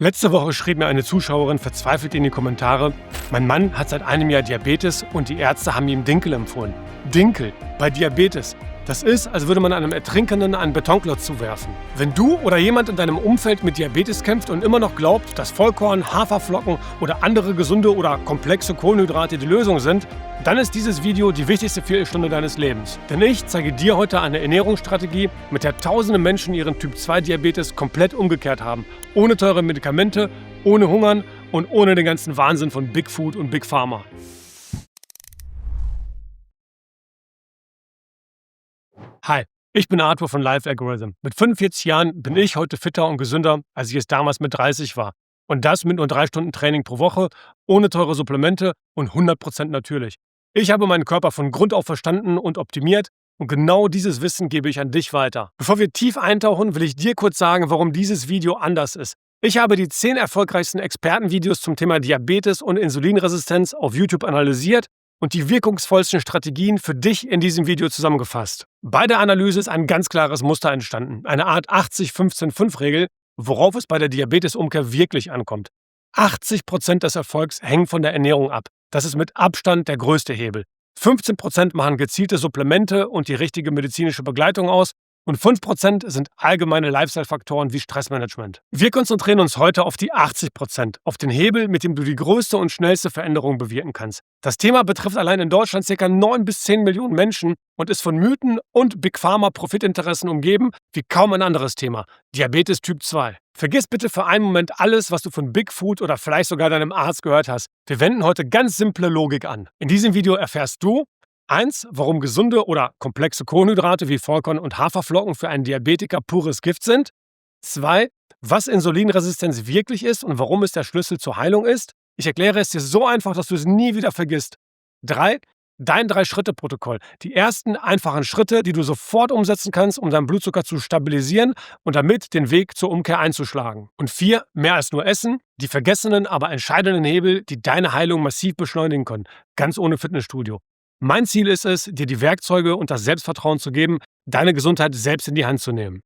Letzte Woche schrieb mir eine Zuschauerin verzweifelt in die Kommentare, mein Mann hat seit einem Jahr Diabetes und die Ärzte haben ihm Dinkel empfohlen. Dinkel bei Diabetes. Das ist, als würde man einem Ertrinkenden einen Betonklotz zuwerfen. Wenn du oder jemand in deinem Umfeld mit Diabetes kämpft und immer noch glaubt, dass Vollkorn, Haferflocken oder andere gesunde oder komplexe Kohlenhydrate die Lösung sind, dann ist dieses Video die wichtigste Viertelstunde deines Lebens. Denn ich zeige dir heute eine Ernährungsstrategie, mit der tausende Menschen ihren Typ-2-Diabetes komplett umgekehrt haben. Ohne teure Medikamente, ohne Hungern und ohne den ganzen Wahnsinn von Big Food und Big Pharma. Hi, ich bin Arthur von Life Algorithm. Mit 45 Jahren bin ich heute fitter und gesünder, als ich es damals mit 30 war. Und das mit nur 3 Stunden Training pro Woche, ohne teure Supplemente und 100% natürlich. Ich habe meinen Körper von Grund auf verstanden und optimiert und genau dieses Wissen gebe ich an dich weiter. Bevor wir tief eintauchen, will ich dir kurz sagen, warum dieses Video anders ist. Ich habe die 10 erfolgreichsten Expertenvideos zum Thema Diabetes und Insulinresistenz auf YouTube analysiert und die wirkungsvollsten Strategien für dich in diesem Video zusammengefasst. Bei der Analyse ist ein ganz klares Muster entstanden, eine Art 80-15-5-Regel, worauf es bei der Diabetesumkehr wirklich ankommt. 80% des Erfolgs hängen von der Ernährung ab. Das ist mit Abstand der größte Hebel. 15% machen gezielte Supplemente und die richtige medizinische Begleitung aus und 5% sind allgemeine Lifestyle-Faktoren wie Stressmanagement. Wir konzentrieren uns heute auf die 80%, auf den Hebel, mit dem du die größte und schnellste Veränderung bewirken kannst. Das Thema betrifft allein in Deutschland ca. 9 bis 10 Millionen Menschen und ist von Mythen und Big Pharma Profitinteressen umgeben wie kaum ein anderes Thema. Diabetes Typ 2. Vergiss bitte für einen Moment alles, was du von Big Food oder vielleicht sogar deinem Arzt gehört hast. Wir wenden heute ganz simple Logik an. In diesem Video erfährst du 1. Warum gesunde oder komplexe Kohlenhydrate wie Vollkorn und Haferflocken für einen Diabetiker pures Gift sind. 2. Was Insulinresistenz wirklich ist und warum es der Schlüssel zur Heilung ist. Ich erkläre es dir so einfach, dass du es nie wieder vergisst. 3. Dein 3-Schritte-Protokoll. Die ersten einfachen Schritte, die du sofort umsetzen kannst, um deinen Blutzucker zu stabilisieren und damit den Weg zur Umkehr einzuschlagen. Und 4. Mehr als nur Essen. Die vergessenen, aber entscheidenden Hebel, die deine Heilung massiv beschleunigen können. Ganz ohne Fitnessstudio. Mein Ziel ist es, dir die Werkzeuge und das Selbstvertrauen zu geben, deine Gesundheit selbst in die Hand zu nehmen.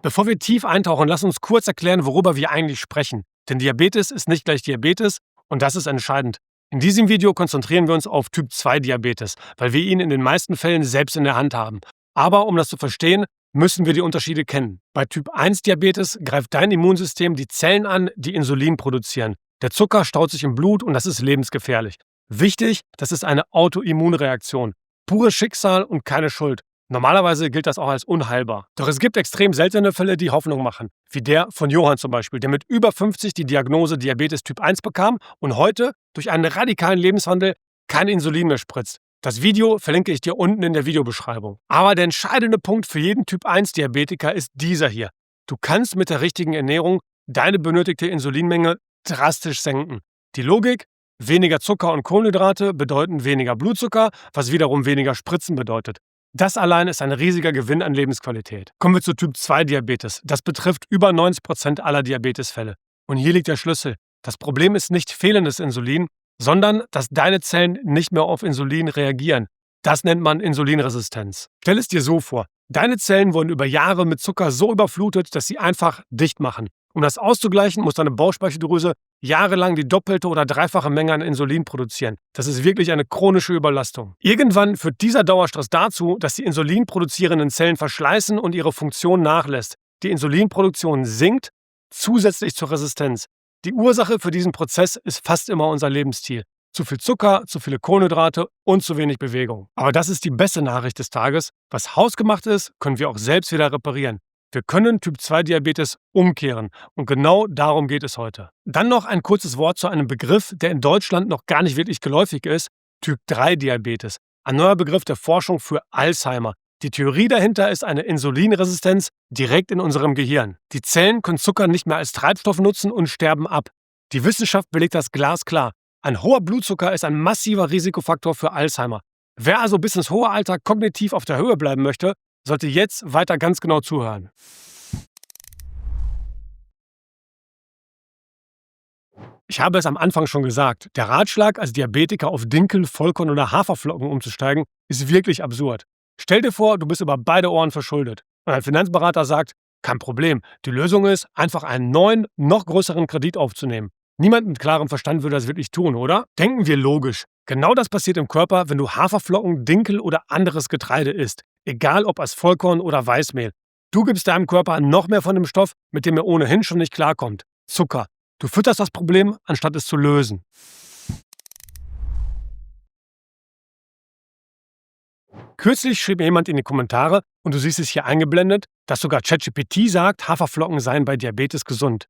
Bevor wir tief eintauchen, lass uns kurz erklären, worüber wir eigentlich sprechen. Denn Diabetes ist nicht gleich Diabetes und das ist entscheidend. In diesem Video konzentrieren wir uns auf Typ-2-Diabetes, weil wir ihn in den meisten Fällen selbst in der Hand haben. Aber um das zu verstehen, müssen wir die Unterschiede kennen. Bei Typ-1-Diabetes greift dein Immunsystem die Zellen an, die Insulin produzieren. Der Zucker staut sich im Blut und das ist lebensgefährlich. Wichtig, das ist eine Autoimmunreaktion. Pures Schicksal und keine Schuld. Normalerweise gilt das auch als unheilbar. Doch es gibt extrem seltene Fälle, die Hoffnung machen. Wie der von Johann zum Beispiel, der mit über 50 die Diagnose Diabetes Typ 1 bekam und heute durch einen radikalen Lebenswandel kein Insulin mehr spritzt. Das Video verlinke ich dir unten in der Videobeschreibung. Aber der entscheidende Punkt für jeden Typ 1 Diabetiker ist dieser hier. Du kannst mit der richtigen Ernährung deine benötigte Insulinmenge drastisch senken. Die Logik: weniger Zucker und Kohlenhydrate bedeuten weniger Blutzucker, was wiederum weniger Spritzen bedeutet. Das allein ist ein riesiger Gewinn an Lebensqualität. Kommen wir zu Typ-2-Diabetes. Das betrifft über 90% aller Diabetesfälle. Und hier liegt der Schlüssel. Das Problem ist nicht fehlendes Insulin, sondern dass deine Zellen nicht mehr auf Insulin reagieren. Das nennt man Insulinresistenz. Stell es dir so vor: Deine Zellen wurden über Jahre mit Zucker so überflutet, dass sie einfach dicht machen. Um das auszugleichen, muss deine Bauchspeicheldrüse jahrelang die doppelte oder dreifache Menge an Insulin produzieren. Das ist wirklich eine chronische Überlastung. Irgendwann führt dieser Dauerstress dazu, dass die insulinproduzierenden Zellen verschleißen und ihre Funktion nachlässt. Die Insulinproduktion sinkt, zusätzlich zur Resistenz. Die Ursache für diesen Prozess ist fast immer unser Lebensstil. Zu viel Zucker, zu viele Kohlenhydrate und zu wenig Bewegung. Aber das ist die beste Nachricht des Tages. Was hausgemacht ist, können wir auch selbst wieder reparieren. Wir können Typ-2-Diabetes umkehren und genau darum geht es heute. Dann noch ein kurzes Wort zu einem Begriff, der in Deutschland noch gar nicht wirklich geläufig ist: Typ-3-Diabetes. Ein neuer Begriff der Forschung für Alzheimer. Die Theorie dahinter ist eine Insulinresistenz direkt in unserem Gehirn. Die Zellen können Zucker nicht mehr als Treibstoff nutzen und sterben ab. Die Wissenschaft belegt das glasklar. Ein hoher Blutzucker ist ein massiver Risikofaktor für Alzheimer. Wer also bis ins hohe Alter kognitiv auf der Höhe bleiben möchte, sollte jetzt weiter ganz genau zuhören. Ich habe es am Anfang schon gesagt, der Ratschlag, als Diabetiker auf Dinkel, Vollkorn oder Haferflocken umzusteigen, ist wirklich absurd. Stell dir vor, du bist über beide Ohren verschuldet. Und ein Finanzberater sagt, kein Problem, die Lösung ist, einfach einen neuen, noch größeren Kredit aufzunehmen. Niemand mit klarem Verstand würde das wirklich tun, oder? Denken wir logisch. Genau das passiert im Körper, wenn du Haferflocken, Dinkel oder anderes Getreide isst. Egal ob als Vollkorn oder Weißmehl. Du gibst deinem Körper noch mehr von dem Stoff, mit dem er ohnehin schon nicht klarkommt. Zucker. Du fütterst das Problem, anstatt es zu lösen. Kürzlich schrieb mir jemand in die Kommentare, und du siehst es hier eingeblendet, dass sogar ChatGPT sagt, Haferflocken seien bei Diabetes gesund.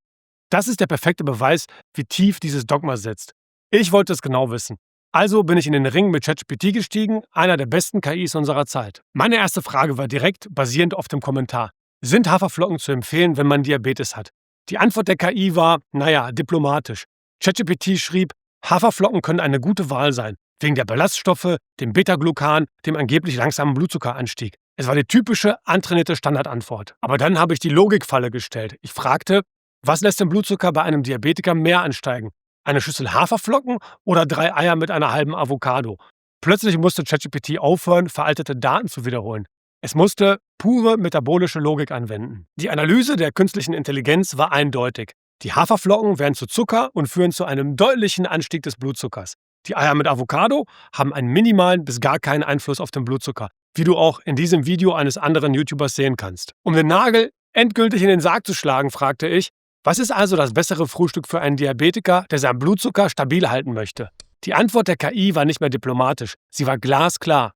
Das ist der perfekte Beweis, wie tief dieses Dogma sitzt. Ich wollte es genau wissen. Also bin ich in den Ring mit ChatGPT gestiegen, einer der besten KIs unserer Zeit. Meine erste Frage war direkt basierend auf dem Kommentar. Sind Haferflocken zu empfehlen, wenn man Diabetes hat? Die Antwort der KI war, naja, diplomatisch. ChatGPT schrieb, Haferflocken können eine gute Wahl sein, wegen der Ballaststoffe, dem Beta-Glucan, dem angeblich langsamen Blutzuckeranstieg. Es war die typische, antrainierte Standardantwort. Aber dann habe ich die Logikfalle gestellt. Ich fragte, was lässt den Blutzucker bei einem Diabetiker mehr ansteigen? Eine Schüssel Haferflocken oder 3 Eier mit einer halben Avocado? Plötzlich musste ChatGPT aufhören, veraltete Daten zu wiederholen. Es musste pure metabolische Logik anwenden. Die Analyse der künstlichen Intelligenz war eindeutig. Die Haferflocken werden zu Zucker und führen zu einem deutlichen Anstieg des Blutzuckers. Die Eier mit Avocado haben einen minimalen bis gar keinen Einfluss auf den Blutzucker, wie du auch in diesem Video eines anderen YouTubers sehen kannst. Um den Nagel endgültig in den Sarg zu schlagen, fragte ich, was ist also das bessere Frühstück für einen Diabetiker, der seinen Blutzucker stabil halten möchte? Die Antwort der KI war nicht mehr diplomatisch, sie war glasklar.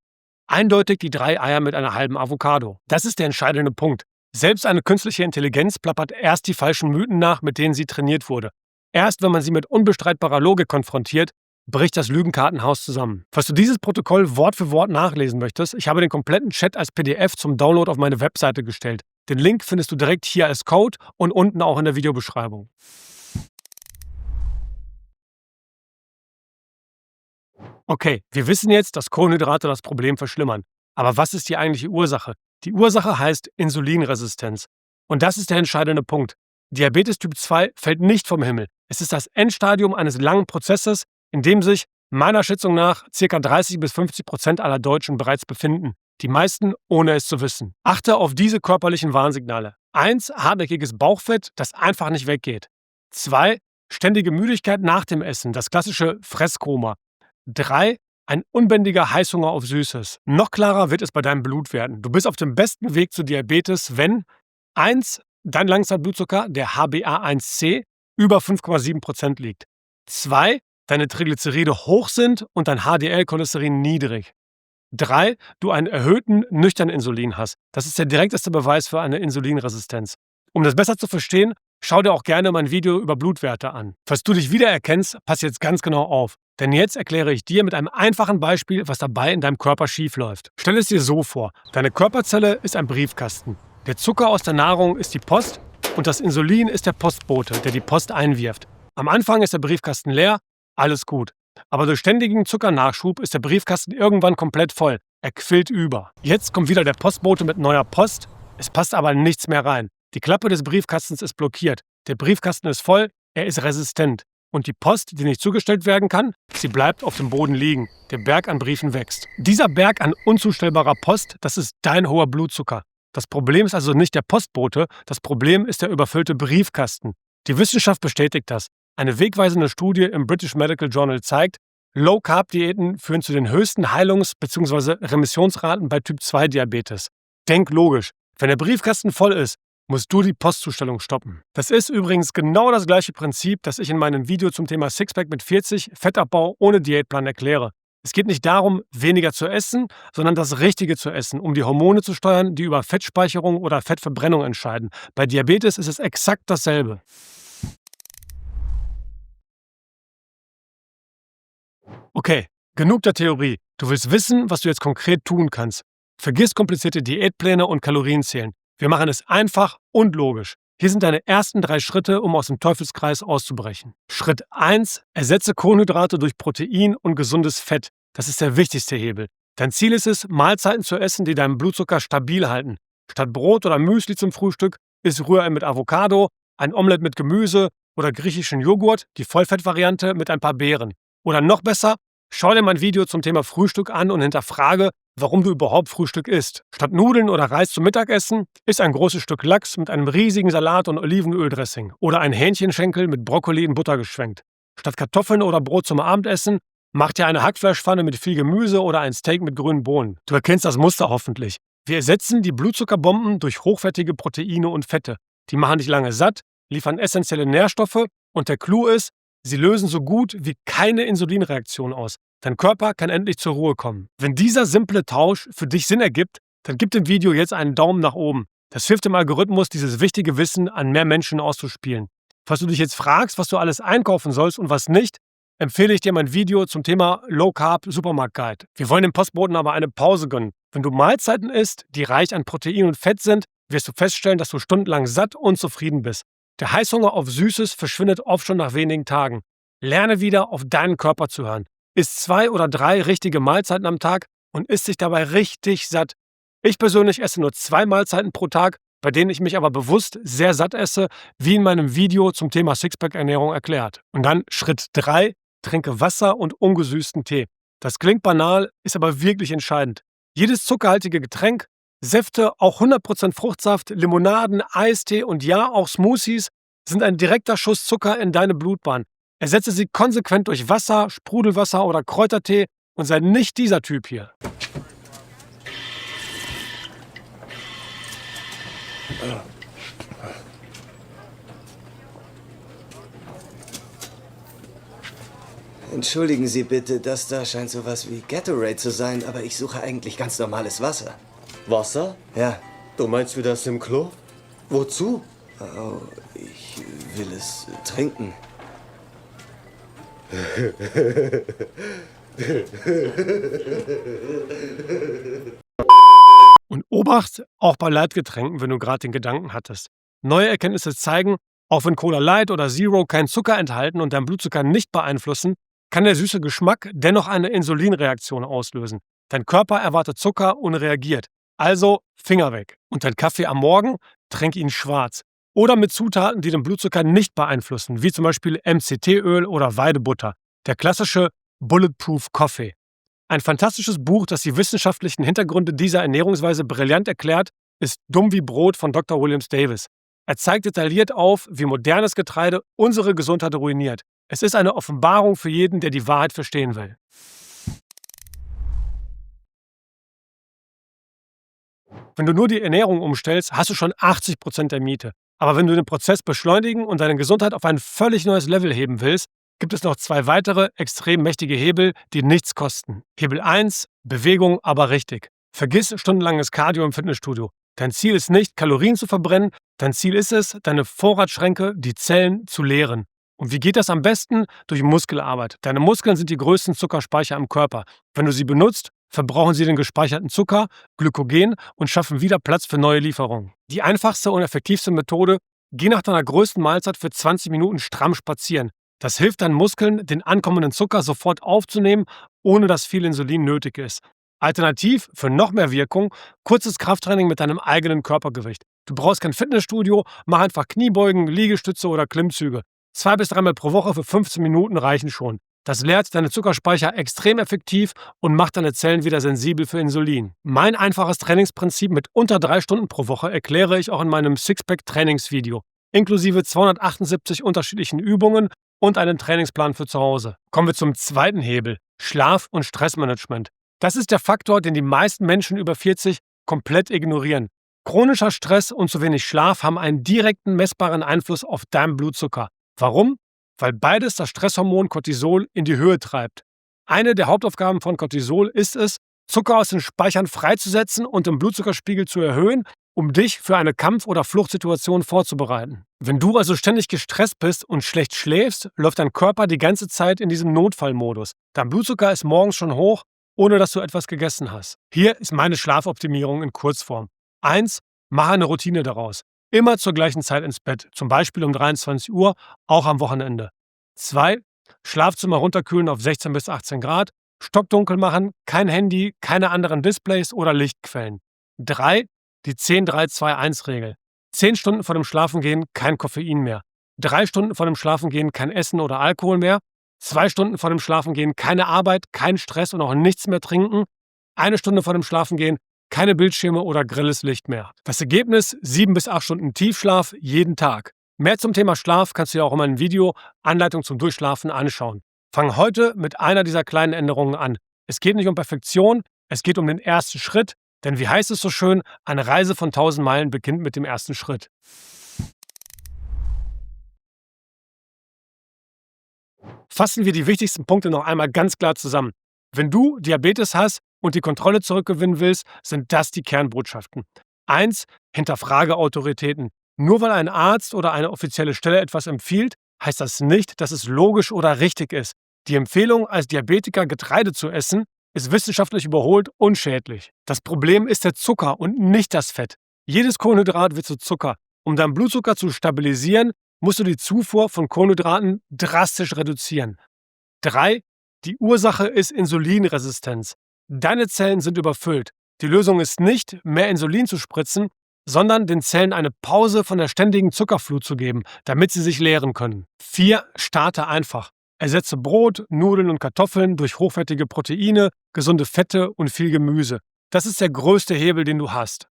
Eindeutig die 3 Eier mit einer halben Avocado. Das ist der entscheidende Punkt. Selbst eine künstliche Intelligenz plappert erst die falschen Mythen nach, mit denen sie trainiert wurde. Erst wenn man sie mit unbestreitbarer Logik konfrontiert, bricht das Lügenkartenhaus zusammen. Falls du dieses Protokoll Wort für Wort nachlesen möchtest, ich habe den kompletten Chat als PDF zum Download auf meine Webseite gestellt. Den Link findest du direkt hier als Code und unten auch in der Videobeschreibung. Okay, wir wissen jetzt, dass Kohlenhydrate das Problem verschlimmern. Aber was ist die eigentliche Ursache? Die Ursache heißt Insulinresistenz. Und das ist der entscheidende Punkt. Diabetes Typ 2 fällt nicht vom Himmel. Es ist das Endstadium eines langen Prozesses, in dem sich meiner Schätzung nach ca. 30-50% aller Deutschen bereits befinden. Die meisten, ohne es zu wissen. Achte auf diese körperlichen Warnsignale. 1. Hartnäckiges Bauchfett, das einfach nicht weggeht. 2. Ständige Müdigkeit nach dem Essen, das klassische Fresskoma. 3. Ein unbändiger Heißhunger auf Süßes. Noch klarer wird es bei deinem Blutwerten. Du bist auf dem besten Weg zu Diabetes, wenn 1. Dein Langzeitblutzucker, der HbA1c, über 5,7% liegt. 2. Deine Triglyceride hoch sind und dein HDL-Cholesterin niedrig. 3. Du einen erhöhten nüchternen Insulin hast. Das ist der direkteste Beweis für eine Insulinresistenz. Um das besser zu verstehen, schau dir auch gerne mein Video über Blutwerte an. Falls du dich wiedererkennst, pass jetzt ganz genau auf. Denn jetzt erkläre ich dir mit einem einfachen Beispiel, was dabei in deinem Körper schiefläuft. Stell es dir so vor, deine Körperzelle ist ein Briefkasten. Der Zucker aus der Nahrung ist die Post und das Insulin ist der Postbote, der die Post einwirft. Am Anfang ist der Briefkasten leer, alles gut. Aber durch ständigen Zuckernachschub ist der Briefkasten irgendwann komplett voll. Er quillt über. Jetzt kommt wieder der Postbote mit neuer Post. Es passt aber nichts mehr rein. Die Klappe des Briefkastens ist blockiert. Der Briefkasten ist voll, er ist resistent. Und die Post, die nicht zugestellt werden kann, sie bleibt auf dem Boden liegen. Der Berg an Briefen wächst. Dieser Berg an unzustellbarer Post, das ist dein hoher Blutzucker. Das Problem ist also nicht der Postbote, das Problem ist der überfüllte Briefkasten. Die Wissenschaft bestätigt das. Eine wegweisende Studie im British Medical Journal zeigt, Low-Carb-Diäten führen zu den höchsten Heilungs- bzw. Remissionsraten bei Typ-2-Diabetes. Denk logisch, wenn der Briefkasten voll ist, musst du die Postzustellung stoppen. Das ist übrigens genau das gleiche Prinzip, das ich in meinem Video zum Thema Sixpack mit 40, Fettabbau ohne Diätplan erkläre. Es geht nicht darum, weniger zu essen, sondern das Richtige zu essen, um die Hormone zu steuern, die über Fettspeicherung oder Fettverbrennung entscheiden. Bei Diabetes ist es exakt dasselbe. Okay, genug der Theorie. Du willst wissen, was du jetzt konkret tun kannst. Vergiss komplizierte Diätpläne und Kalorienzählen. Wir machen es einfach und logisch. Hier sind deine ersten 3 Schritte, um aus dem Teufelskreis auszubrechen. Schritt 1. Ersetze Kohlenhydrate durch Protein und gesundes Fett. Das ist der wichtigste Hebel. Dein Ziel ist es, Mahlzeiten zu essen, die deinen Blutzucker stabil halten. Statt Brot oder Müsli zum Frühstück isst Rührei mit Avocado, ein Omelett mit Gemüse oder griechischen Joghurt, die Vollfettvariante mit ein paar Beeren. Oder noch besser, schau dir mein Video zum Thema Frühstück an und hinterfrage, warum du überhaupt Frühstück isst. Statt Nudeln oder Reis zum Mittagessen, isst ein großes Stück Lachs mit einem riesigen Salat und Olivenöldressing oder ein Hähnchenschenkel mit Brokkoli in Butter geschwenkt. Statt Kartoffeln oder Brot zum Abendessen, mach dir eine Hackfleischpfanne mit viel Gemüse oder ein Steak mit grünen Bohnen. Du erkennst das Muster hoffentlich. Wir ersetzen die Blutzuckerbomben durch hochwertige Proteine und Fette. Die machen dich lange satt, liefern essentielle Nährstoffe und der Clou ist, sie lösen so gut wie keine Insulinreaktion aus. Dein Körper kann endlich zur Ruhe kommen. Wenn dieser simple Tausch für dich Sinn ergibt, dann gib dem Video jetzt einen Daumen nach oben. Das hilft dem Algorithmus, dieses wichtige Wissen an mehr Menschen auszuspielen. Falls du dich jetzt fragst, was du alles einkaufen sollst und was nicht, empfehle ich dir mein Video zum Thema Low Carb Supermarkt Guide. Wir wollen dem Postboten aber eine Pause gönnen. Wenn du Mahlzeiten isst, die reich an Protein und Fett sind, wirst du feststellen, dass du stundenlang satt und zufrieden bist. Der Heißhunger auf Süßes verschwindet oft schon nach wenigen Tagen. Lerne wieder auf deinen Körper zu hören. Iss 2 oder 3 richtige Mahlzeiten am Tag und isst dich dabei richtig satt. Ich persönlich esse nur 2 Mahlzeiten pro Tag, bei denen ich mich aber bewusst sehr satt esse, wie in meinem Video zum Thema Sixpack-Ernährung erklärt. Und dann Schritt 3, trinke Wasser und ungesüßten Tee. Das klingt banal, ist aber wirklich entscheidend. Jedes zuckerhaltige Getränk, Säfte, auch 100% Fruchtsaft, Limonaden, Eistee und ja, auch Smoothies sind ein direkter Schuss Zucker in deine Blutbahn. Ersetze sie konsequent durch Wasser, Sprudelwasser oder Kräutertee und sei nicht dieser Typ hier. Entschuldigen Sie bitte, das da scheint sowas wie Gatorade zu sein, aber ich suche eigentlich ganz normales Wasser. Wasser? Ja. Du meinst wie das im Klo? Wozu? Oh, ich will es trinken. Und Obacht, auch bei Leitgetränken, wenn du gerade den Gedanken hattest. Neue Erkenntnisse zeigen, auch wenn Cola Light oder Zero keinen Zucker enthalten und deinen Blutzucker nicht beeinflussen, kann der süße Geschmack dennoch eine Insulinreaktion auslösen. Dein Körper erwartet Zucker und reagiert. Also Finger weg. Und dein Kaffee am Morgen, trink ihn schwarz. Oder mit Zutaten, die den Blutzucker nicht beeinflussen, wie zum Beispiel MCT-Öl oder Weidebutter. Der klassische Bulletproof Coffee. Ein fantastisches Buch, das die wissenschaftlichen Hintergründe dieser Ernährungsweise brillant erklärt, ist Dumm wie Brot von Dr. Williams Davis. Er zeigt detailliert auf, wie modernes Getreide unsere Gesundheit ruiniert. Es ist eine Offenbarung für jeden, der die Wahrheit verstehen will. Wenn du nur die Ernährung umstellst, hast du schon 80% der Miete. Aber wenn du den Prozess beschleunigen und deine Gesundheit auf ein völlig neues Level heben willst, gibt es noch 2 weitere extrem mächtige Hebel, die nichts kosten. Hebel 1, Bewegung, aber richtig. Vergiss stundenlanges Cardio im Fitnessstudio. Dein Ziel ist nicht, Kalorien zu verbrennen, dein Ziel ist es, deine Vorratsschränke, die Zellen zu leeren. Und wie geht das am besten? Durch Muskelarbeit. Deine Muskeln sind die größten Zuckerspeicher im Körper. Wenn du sie benutzt, verbrauchen sie den gespeicherten Zucker, Glykogen und schaffen wieder Platz für neue Lieferungen. Die einfachste und effektivste Methode: geh nach deiner größten Mahlzeit für 20 Minuten stramm spazieren. Das hilft deinen Muskeln, den ankommenden Zucker sofort aufzunehmen, ohne dass viel Insulin nötig ist. Alternativ, für noch mehr Wirkung, kurzes Krafttraining mit deinem eigenen Körpergewicht. Du brauchst kein Fitnessstudio, mach einfach Kniebeugen, Liegestütze oder Klimmzüge. 2 bis 3 Mal pro Woche für 15 Minuten reichen schon. Das leert deine Zuckerspeicher extrem effektiv und macht deine Zellen wieder sensibel für Insulin. Mein einfaches Trainingsprinzip mit unter 3 Stunden pro Woche erkläre ich auch in meinem Sixpack-Trainingsvideo, inklusive 278 unterschiedlichen Übungen und einen Trainingsplan für zu Hause. Kommen wir zum zweiten Hebel: Schlaf- und Stressmanagement. Das ist der Faktor, den die meisten Menschen über 40 komplett ignorieren. Chronischer Stress und zu wenig Schlaf haben einen direkten messbaren Einfluss auf deinen Blutzucker. Warum? Weil beides das Stresshormon Cortisol in die Höhe treibt. Eine der Hauptaufgaben von Cortisol ist es, Zucker aus den Speichern freizusetzen und den Blutzuckerspiegel zu erhöhen, um dich für eine Kampf- oder Fluchtsituation vorzubereiten. Wenn du also ständig gestresst bist und schlecht schläfst, läuft dein Körper die ganze Zeit in diesem Notfallmodus. Dein Blutzucker ist morgens schon hoch, ohne dass du etwas gegessen hast. Hier ist meine Schlafoptimierung in Kurzform. 1. Mache eine Routine daraus. Immer zur gleichen Zeit ins Bett, zum Beispiel um 23 Uhr, auch am Wochenende. 2. Schlafzimmer runterkühlen auf 16 bis 18 Grad, stockdunkel machen, kein Handy, keine anderen Displays oder Lichtquellen. 3. Die 10-3-2-1-Regel. 10 Stunden vor dem Schlafengehen kein Koffein mehr. 3 Stunden vor dem Schlafengehen kein Essen oder Alkohol mehr. 2 Stunden vor dem Schlafengehen keine Arbeit, kein Stress und auch nichts mehr trinken. 1 Stunde vor dem Schlafengehen, keine Bildschirme oder grelles Licht mehr. Das Ergebnis: 7 bis 8 Stunden Tiefschlaf jeden Tag. Mehr zum Thema Schlaf kannst du dir auch in meinem Video Anleitung zum Durchschlafen anschauen. Fang heute mit einer dieser kleinen Änderungen an. Es geht nicht um Perfektion, es geht um den ersten Schritt, denn wie heißt es so schön, eine Reise von 1000 Meilen beginnt mit dem ersten Schritt. Fassen wir die wichtigsten Punkte noch einmal ganz klar zusammen. Wenn du Diabetes hast und die Kontrolle zurückgewinnen willst, sind das die Kernbotschaften. 1. Hinterfrage Autoritäten. Nur weil ein Arzt oder eine offizielle Stelle etwas empfiehlt, heißt das nicht, dass es logisch oder richtig ist. Die Empfehlung, als Diabetiker Getreide zu essen, ist wissenschaftlich überholt und schädlich. Das Problem ist der Zucker und nicht das Fett. Jedes Kohlenhydrat wird zu Zucker. Um deinen Blutzucker zu stabilisieren, musst du die Zufuhr von Kohlenhydraten drastisch reduzieren. 3. Die Ursache ist Insulinresistenz. Deine Zellen sind überfüllt. Die Lösung ist nicht, mehr Insulin zu spritzen, sondern den Zellen eine Pause von der ständigen Zuckerflut zu geben, damit sie sich leeren können. 4. Starte einfach. Ersetze Brot, Nudeln und Kartoffeln durch hochwertige Proteine, gesunde Fette und viel Gemüse. Das ist der größte Hebel, den du hast.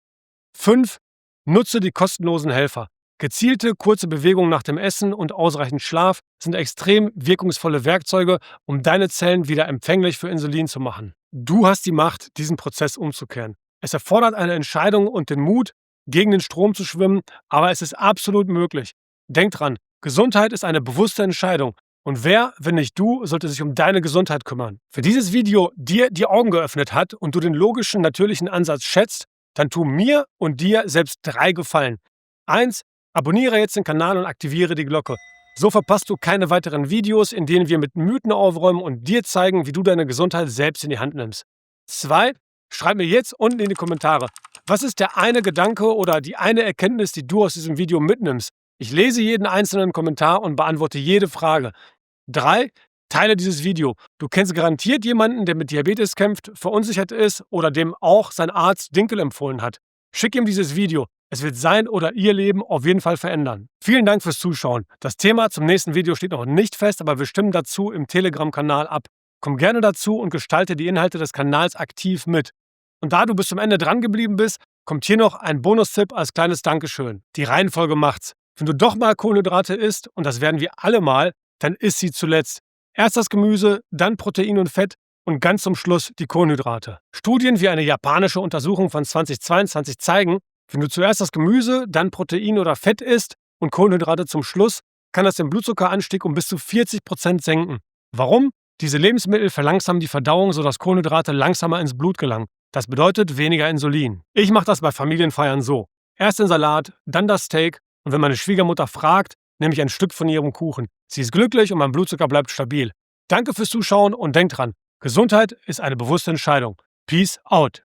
5. Nutze die kostenlosen Helfer. Gezielte, kurze Bewegungen nach dem Essen und ausreichend Schlaf sind extrem wirkungsvolle Werkzeuge, um deine Zellen wieder empfänglich für Insulin zu machen. Du hast die Macht, diesen Prozess umzukehren. Es erfordert eine Entscheidung und den Mut, gegen den Strom zu schwimmen, aber es ist absolut möglich. Denk dran, Gesundheit ist eine bewusste Entscheidung. Und wer, wenn nicht du, sollte sich um deine Gesundheit kümmern? Wenn dieses Video dir die Augen geöffnet hat und du den logischen, natürlichen Ansatz schätzt, dann tu mir und dir selbst 3 Gefallen. 1. Abonniere jetzt den Kanal und aktiviere die Glocke. So verpasst du keine weiteren Videos, in denen wir mit Mythen aufräumen und dir zeigen, wie du deine Gesundheit selbst in die Hand nimmst. 2. Schreib mir jetzt unten in die Kommentare, was ist der eine Gedanke oder die eine Erkenntnis, die du aus diesem Video mitnimmst? Ich lese jeden einzelnen Kommentar und beantworte jede Frage. 3. Teile dieses Video. Du kennst garantiert jemanden, der mit Diabetes kämpft, verunsichert ist oder dem auch sein Arzt Dinkel empfohlen hat. Schick ihm dieses Video. Es wird sein oder ihr Leben auf jeden Fall verändern. Vielen Dank fürs Zuschauen. Das Thema zum nächsten Video steht noch nicht fest, aber wir stimmen dazu im Telegram-Kanal ab. Komm gerne dazu und gestalte die Inhalte des Kanals aktiv mit. Und da du bis zum Ende dran geblieben bist, kommt hier noch ein Bonustipp als kleines Dankeschön. Die Reihenfolge macht's. Wenn du doch mal Kohlenhydrate isst, und das werden wir alle mal, dann isst sie zuletzt. Erst das Gemüse, dann Protein und Fett und ganz zum Schluss die Kohlenhydrate. Studien wie eine japanische Untersuchung von 2022 zeigen, wenn du zuerst das Gemüse, dann Protein oder Fett isst und Kohlenhydrate zum Schluss, kann das den Blutzuckeranstieg um bis zu 40% senken. Warum? Diese Lebensmittel verlangsamen die Verdauung, sodass Kohlenhydrate langsamer ins Blut gelangen. Das bedeutet weniger Insulin. Ich mache das bei Familienfeiern so. Erst den Salat, dann das Steak und wenn meine Schwiegermutter fragt, nehme ich ein Stück von ihrem Kuchen. Sie ist glücklich und mein Blutzucker bleibt stabil. Danke fürs Zuschauen und denk dran, Gesundheit ist eine bewusste Entscheidung. Peace out.